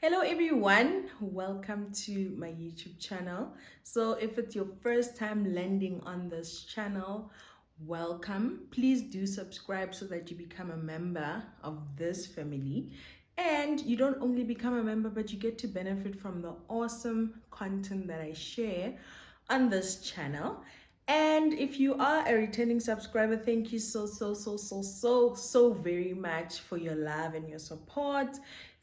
Hello everyone, welcome to my YouTube channel. So if it's your first time landing on this channel, welcome. Please do subscribe so that you become a member of this family. And you don't only become a member, but you get to benefit from the awesome content that I share on this channel. And if you are a returning subscriber, thank you so very much for your love and your support.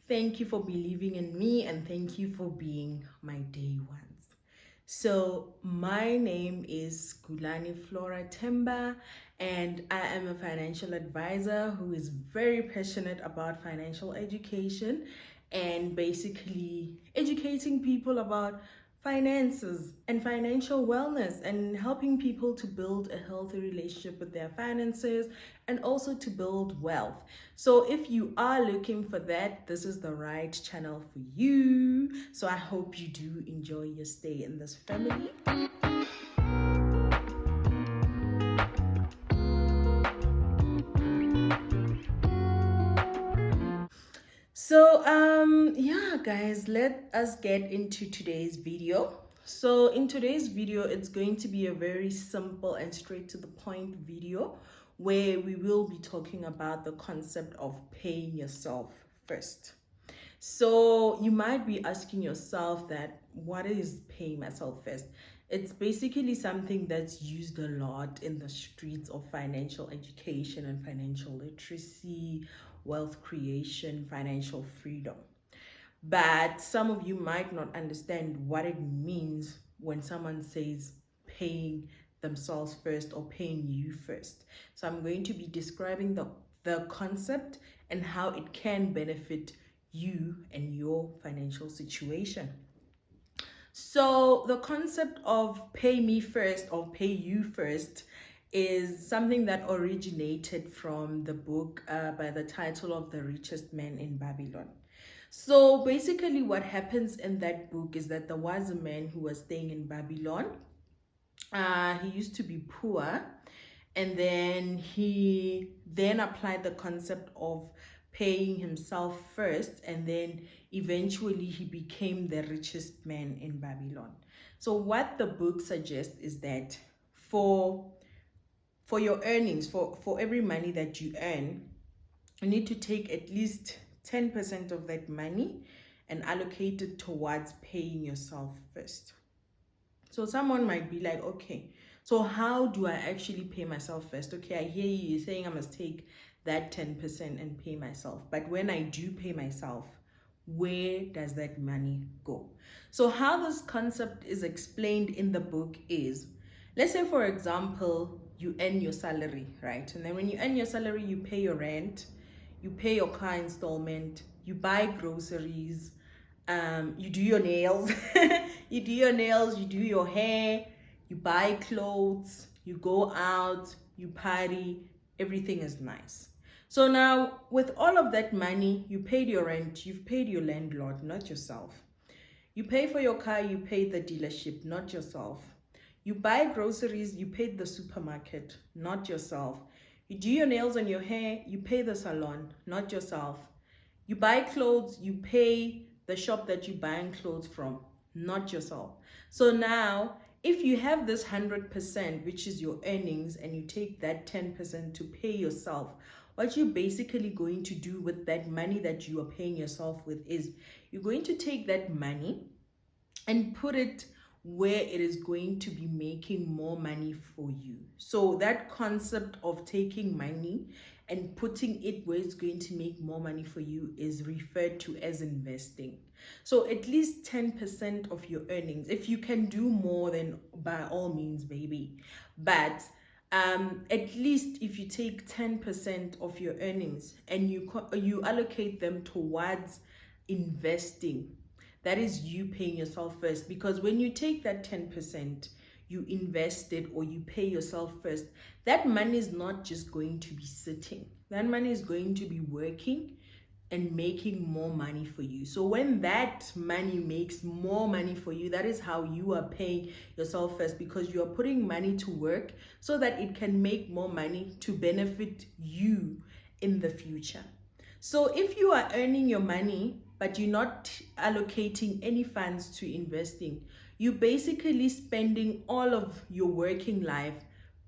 Thank you for believing in me, and thank you for being my day ones. So my name is Ghulane-Flora, and I am a financial advisor who is very passionate about financial education and basically educating people about finances and financial wellness and helping people to build a healthy relationship with their finances and also to build wealth. So if you are looking for that, this is the right channel for you. So I hope you do enjoy your stay in this family. So yeah guys, let us get into today's video. So in today's video, it's going to be a very simple and straight to the point video where we will be talking about the concept of paying yourself first. So you might be asking yourself that what is paying myself first? It's basically something that's used a lot in the streets of financial education and financial literacy, wealth creation, financial freedom. But some of you might not understand what it means when someone says paying themselves first or paying you first. So I'm going to be describing the concept and how it can benefit you and your financial situation. So the concept of pay me first or pay you first is something that originated from the book by the title of The Richest Man in Babylon. So basically what happens in that book is that there was a man who was staying in Babylon. He used to be poor, and then he then applied the concept of paying himself first, and then eventually he became the richest man in Babylon. So what the book suggests is that for your earnings, for every money that you earn, you need to take at least 10% of that money and allocate it towards paying yourself first. So someone might be like, okay, so how do I actually pay myself first? Okay, I hear you saying I must take that 10% and pay myself. But when I do pay myself, where does that money go? So how this concept is explained in the book is, let's say for example, you earn your salary, right? And then when you earn your salary, you pay your rent, you pay your car installment, you buy groceries, you do your nails, you do your hair, you buy clothes, you go out, you party, everything is nice. So now with all of that money, you paid your rent, you've paid your landlord, not yourself. You pay for your car, you pay the dealership, not yourself. You buy groceries, you paid the supermarket, not yourself. You do your nails and your hair, you pay the salon, not yourself. You buy clothes, you pay the shop that you're buying clothes from, not yourself. So now, if you have this 100%, which is your earnings, and you take that 10% to pay yourself, what you're basically going to do with that money that you are paying yourself with is you're going to take that money and put it where it is going to be making more money for you. So that concept of taking money and putting it where it's going to make more money for you is referred to as investing. So at least 10% of your earnings. If you can do more, then by all means, baby. But at least if you take 10% of your earnings and you allocate them towards investing, that is you paying yourself first. Because when you take that 10%, you invest it or you pay yourself first, that money is not just going to be sitting. That money is going to be working and making more money for you. So when that money makes more money for you, that is how you are paying yourself first, because you are putting money to work so that it can make more money to benefit you in the future. So if you are earning your money, but you're not allocating any funds to investing. You're basically spending all of your working life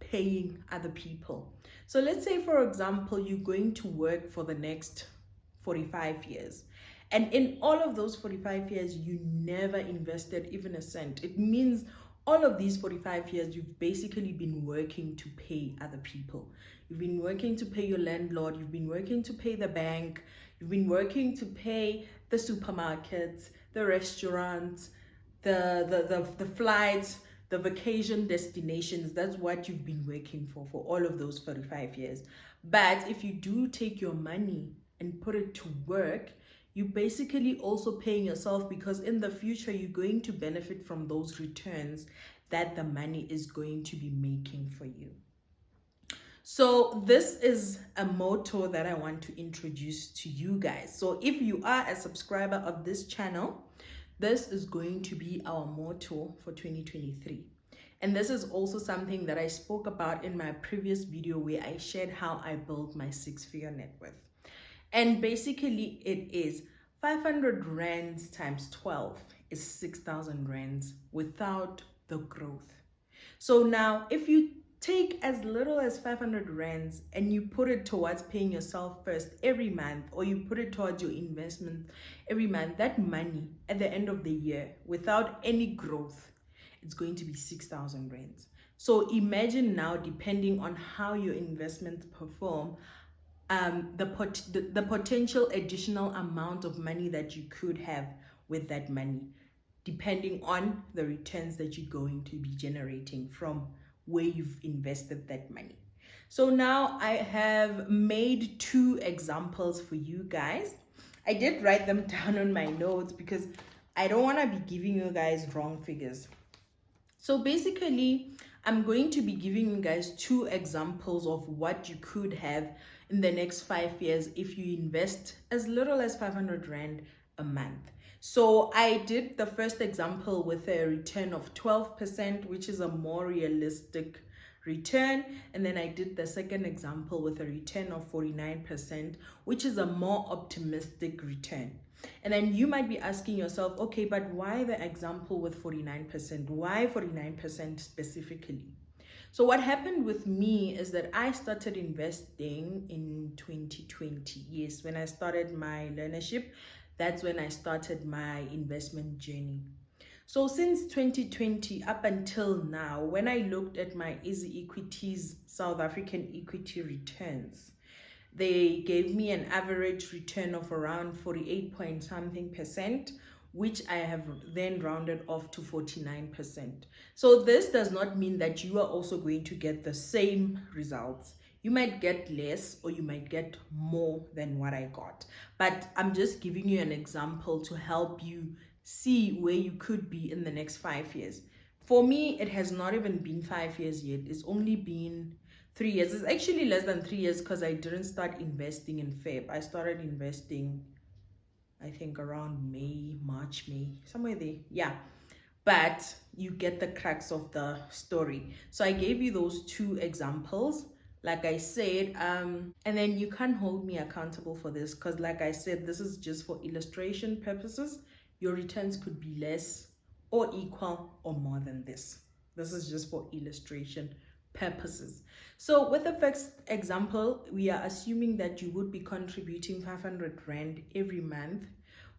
paying other people. So let's say, for example, you're going to work for the next 45 years. And in all of those 45 years, you never invested even a cent. It means all of these 45 years, you've basically been working to pay other people. You've been working to pay your landlord. You've been working to pay the bank. You've been working to pay the supermarkets, the restaurants, the flights, the vacation destinations. That's what you've been working for all of those 45 years. But if you do take your money and put it to work, you're basically also paying yourself, because in the future you're going to benefit from those returns that the money is going to be making for you. So this is a motto that I want to introduce to you guys. So if you are a subscriber of this channel, this is going to be our motto for 2023. And this is also something that I spoke about in my previous video where I shared how I built my 6-figure net worth. And basically it is 500 rands times 12 is 6,000 rands without the growth. So now if you take as little as 500 rands and you put it towards paying yourself first every month, or you put it towards your investment every month, that money at the end of the year without any growth, it's going to be 6,000 rands. So imagine now, depending on how your investments perform, the potential additional amount of money that you could have with that money, depending on the returns that you're going to be generating from where you've invested that money. So now I have made 2 examples for you guys. I did write them down on my notes because I don't want to be giving you guys wrong figures. So basically, I'm going to be giving you guys 2 examples of what you could have in the next 5 years if you invest as little as 500 Rand a month. So I did the first example with a return of 12%, which is a more realistic return. And then I did the second example with a return of 49%, which is a more optimistic return. And then you might be asking yourself, okay, but why the example with 49%? Why 49% specifically? So what happened with me is that I started investing in 2020. Yes, when I started my learnership, that's when I started my investment journey. So since 2020 up until now, when I looked at my Easy Equities South African equity returns, they gave me an average return of around 48 point something percent, which I have then rounded off to 49%. So this does not mean that you are also going to get the same results. You might get less or you might get more than what I got. But I'm just giving you an example to help you see where you could be in the next 5 years. For me, it has not even been 5 years yet. It's only been 3 years. It's actually less than 3 years because I didn't start investing in Feb. I started investing, I think, around March, May, somewhere there. Yeah. But you get the crux of the story. So I gave you those 2 examples. Like I said, and then you can't hold me accountable for this because, like I said, this is just for illustration purposes. Your returns could be less or equal or more than this. This is just for illustration purposes. So with the first example, we are assuming that you would be contributing 500 Rand every month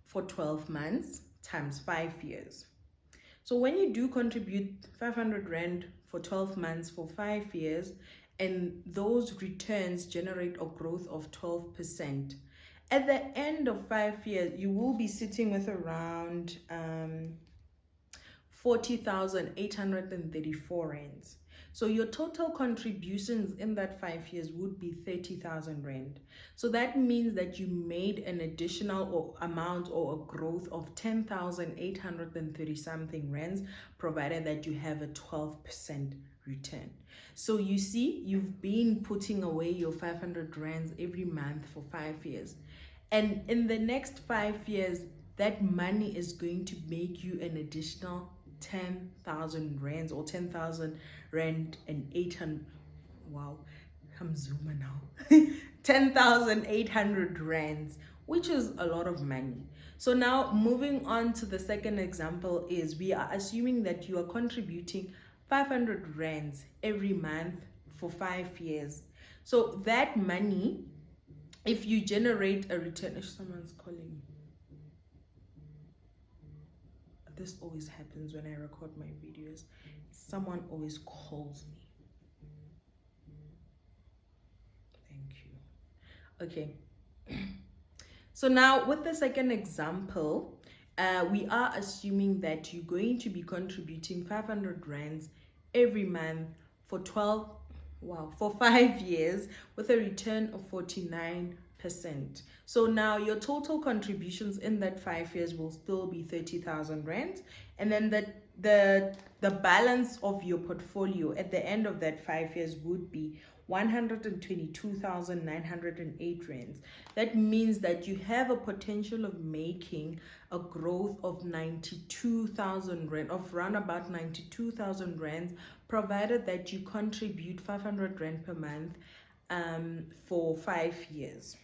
for 12 months times 5 years. So when you do contribute 500 Rand for 12 months for 5 years, and those returns generate a growth of 12%, at the end of 5 years, you will be sitting with around 40,834 rands. So your total contributions in that 5 years would be 30,000 Rand. So that means that you made an additional amount or a growth of 10,830 something Rands, provided that you have a 12% return. So you see, you've been putting away your 500 Rands every month for 5 years. And in the next 5 years, that money is going to make you an additional 10,000 Rands or 10,000 Rand and 800. Wow, I'm zooming now. 10,800 Rands, which is a lot of money. So now moving on to the second example is we are assuming that you are contributing 500 rands every month for 5 years. So that money, if you generate a return, if someone's calling me, this always happens when I record my videos. Someone always calls me. Thank you. Okay. So now with the second example, we are assuming that you're going to be contributing 500 rands every month for 5 years with a return of 49%. So now your total contributions in that 5 years will still be 30,000 rands, and then the balance of your portfolio at the end of that 5 years would be 122,908 rands. That means that you have a potential of making a growth of 92,000 rand, of around about 92,000 rands, provided that you contribute 500 rand per month for 5 years.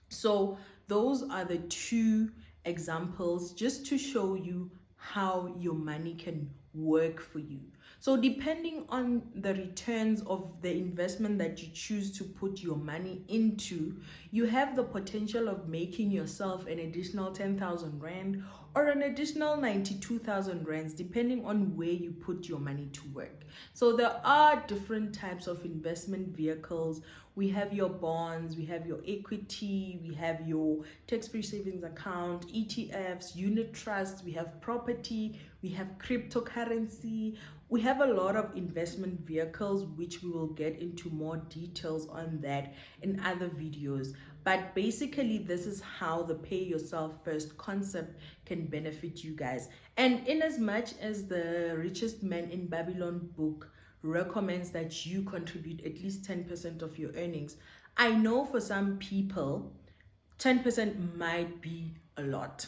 So those are the two examples just to show you how your money can work for you. So depending on the returns of the investment that you choose to put your money into, you have the potential of making yourself an additional 10,000 rand or an additional 92,000 rands, depending on where you put your money to work. So there are different types of investment vehicles. We have your bonds, we have your equity, we have your tax-free savings account, ETFs, unit trusts, we have property, we have cryptocurrency. We have a lot of investment vehicles, which we will get into more details on that in other videos. But basically, this is how the pay yourself first concept can benefit you guys. And in as much as the Richest Man in Babylon book recommends that you contribute at least 10% of your earnings, I know for some people 10% might be a lot,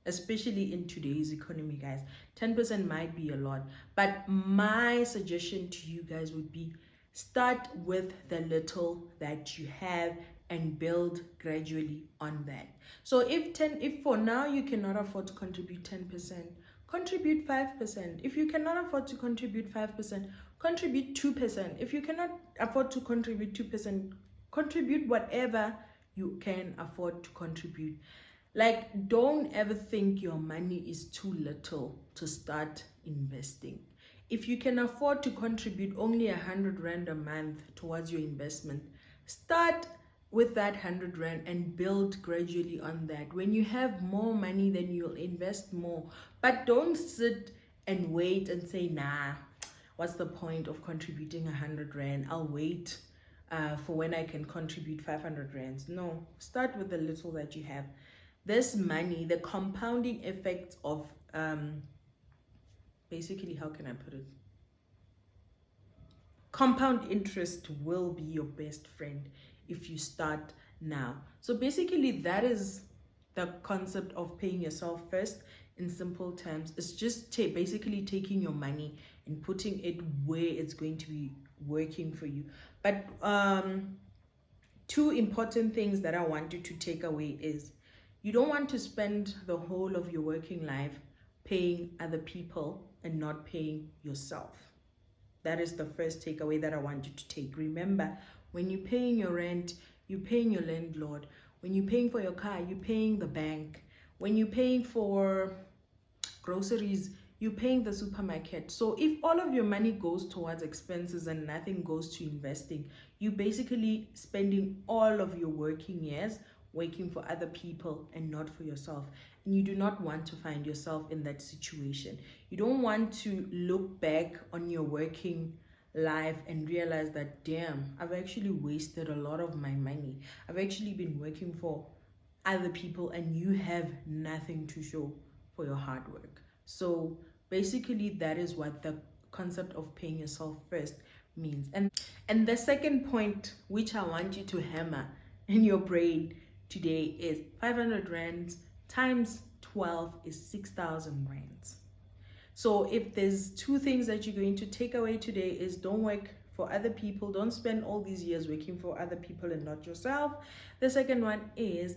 especially in today's economy, guys. 10% might be a lot, but my suggestion to you guys would be start with the little that you have and build gradually on that. So if for now you cannot afford to contribute 10%, contribute 5%. If you cannot afford to contribute 5%, contribute 2%. If you cannot afford to contribute 2%, contribute whatever you can afford to contribute. Like, don't ever think your money is too little to start investing. If you can afford to contribute only 100 rand a month towards your investment, start with that 100 rand and build gradually on that. When you have more money, then you'll invest more. But don't sit and wait and say, nah, what's the point of contributing 100 rand? I'll wait for when I can contribute 500 rands. No, start with the little that you have. This money, the compounding effect of basically, how can I put it? Compound interest will be your best friend if you start now. So basically, that is the concept of paying yourself first. In simple terms, it's just basically taking your money and putting it where it's going to be working for you. But two important things that I want you to take away is, you don't want to spend the whole of your working life paying other people and not paying yourself. That is the first takeaway that I want you to take. Remember, when you're paying your rent, you're paying your landlord. When you're paying for your car, you're paying the bank. When you're paying for groceries, you're paying the supermarket. So if all of your money goes towards expenses and nothing goes to investing, you're basically spending all of your working years working for other people and not for yourself. And you do not want to find yourself in that situation. You don't want to look back on your working life and realize that, damn, I've actually wasted a lot of my money. I've actually been working for other people and you have nothing to show for your hard work. So basically, that is what the concept of paying yourself first means. And the second point, which I want you to hammer in your brain today, is 500 rands times 12 is 6,000 rands. So if there's two things that you're going to take away today, is don't work for other people. Don't spend all these years working for other people and not yourself. The second one is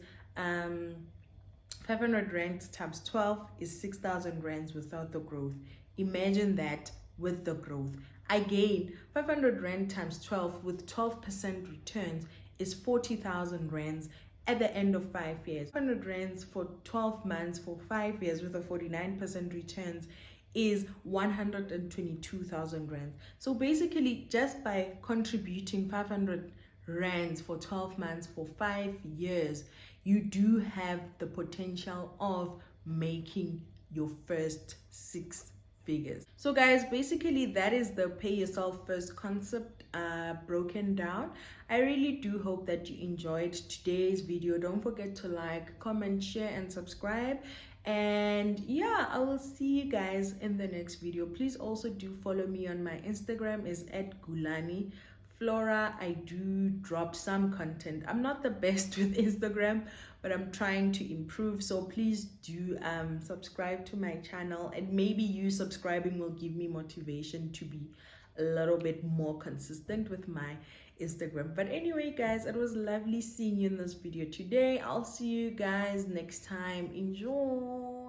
500 rand times 12 is 6,000 rands without the growth. Imagine that with the growth. Again, 500 rand times 12 with 12% returns is 40,000 rands at the end of 5 years. 500 rands for 12 months for 5 years with a 49% returns is 122,000 rands. So basically, just by contributing 500 rands for 12 months for 5 years, you do have the potential of making your first 6 figures. So guys, basically that is the pay yourself first concept broken down. I really do hope that you enjoyed today's video. Don't forget to like, comment, share, and subscribe. And yeah, I will see you guys in the next video. Please also do follow me on my Instagram, is at Ghulane-Flora. I do drop some content. I'm not the best with Instagram, but I'm trying to improve. So please do subscribe to my channel, and maybe you subscribing will give me motivation to be a little bit more consistent with my Instagram. But anyway guys, it was lovely seeing you in this video today. I'll see you guys next time. Enjoy.